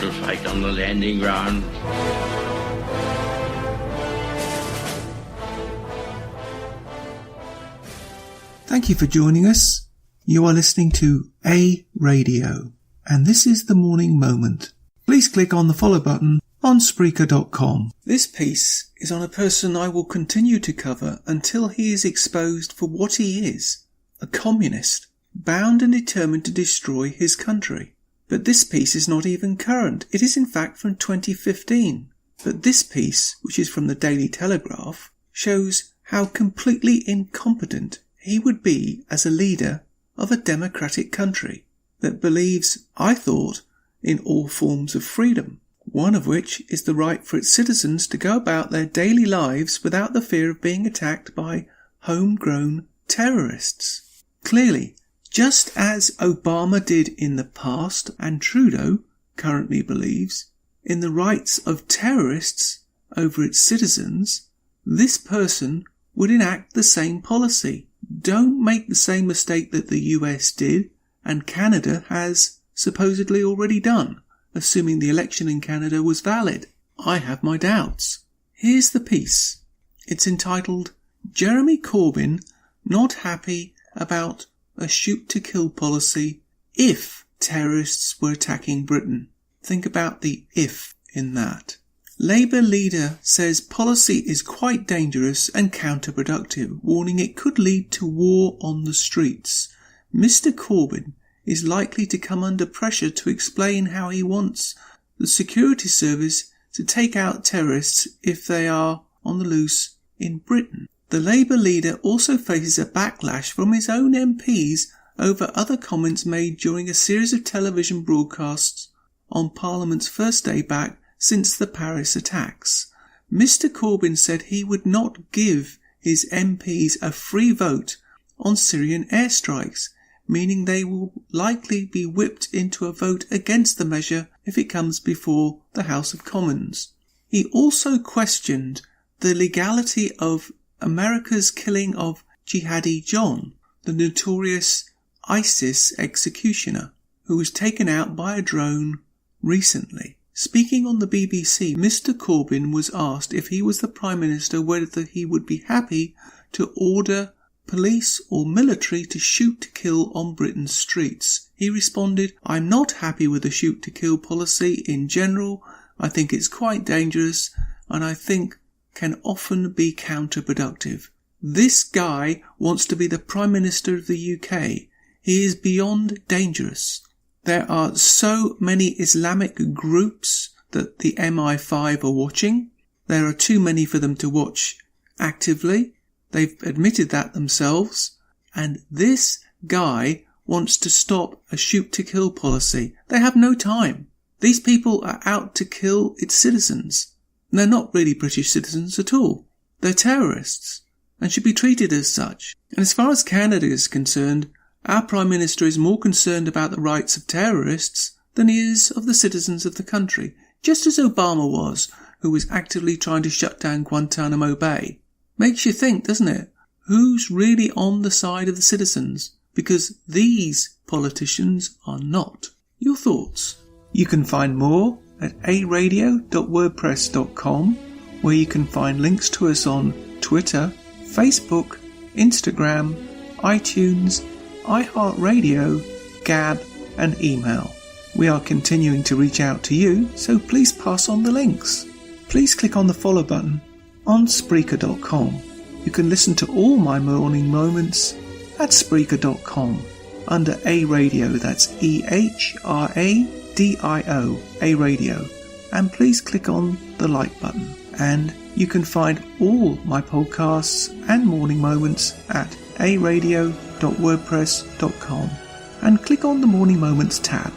to fight on the landing ground. Thank you for joining us. You are listening to A Radio, and this is The Morning Moment. Please click on the follow button on Spreaker.com. This piece is on a person I will continue to cover until he is exposed for what he is, a communist, bound and determined to destroy his country. But this piece is not even current. It is in fact from 2015. But this piece, which is from the Daily Telegraph, shows how completely incompetent he would be as a leader of a democratic country that believes, I thought, in all forms of freedom, one of which is the right for its citizens to go about their daily lives without the fear of being attacked by homegrown terrorists. Clearly, just as Obama did in the past and Trudeau currently believes in the rights of terrorists over its citizens, this person would enact the same policy. Don't make the same mistake that the US did and Canada has supposedly already done, assuming the election in Canada was valid. I have my doubts. Here's the piece. It's entitled, Jeremy Corbyn Not Happy About a Shoot-to-Kill Policy If Terrorists Were Attacking Britain. Think about the if in that. Labour leader says policy is quite dangerous and counterproductive, warning it could lead to war on the streets. Mr Corbyn is likely to come under pressure to explain how he wants the security service to take out terrorists if they are on the loose in Britain. The Labour leader also faces a backlash from his own MPs over other comments made during a series of television broadcasts on Parliament's first day back since the Paris attacks. Mr Corbyn said he would not give his MPs a free vote on Syrian airstrikes, meaning they will likely be whipped into a vote against the measure if it comes before the House of Commons. He also questioned the legality of America's killing of Jihadi John, the notorious ISIS executioner, who was taken out by a drone recently. Speaking on the BBC, Mr Corbyn was asked if he was the Prime Minister whether he would be happy to order police or military to shoot to kill on Britain's streets. He responded, I'm not happy with the shoot to kill policy in general. I think it's quite dangerous and I think can often be counterproductive. This guy wants to be the Prime Minister of the UK. He is beyond dangerous. There are so many Islamic groups that the MI5 are watching. There are too many for them to watch actively. They've admitted that themselves. And this guy wants to stop a shoot-to-kill policy. They have no time. These people are out to kill its citizens. And they're not really British citizens at all. They're terrorists and should be treated as such. And as far as Canada is concerned, our Prime Minister is more concerned about the rights of terrorists than he is of the citizens of the country, just as Obama was, who was actively trying to shut down Guantanamo Bay. Makes you think, doesn't it? Who's really on the side of the citizens? Because these politicians are not. Your thoughts? You can find more at aradio.wordpress.com, where you can find links to us on Twitter, Facebook, Instagram, iTunes, iHeartRadio, Gab and email. We are continuing to reach out to you, so please pass on the links. Please click on the follow button on Spreaker.com. You can listen to all my morning moments at Spreaker.com under A Radio, that's EHRADIO, A Radio. And please click on the like button. And you can find all my podcasts and morning moments at aradio.wordpress.com and click on the Morning Moments tab.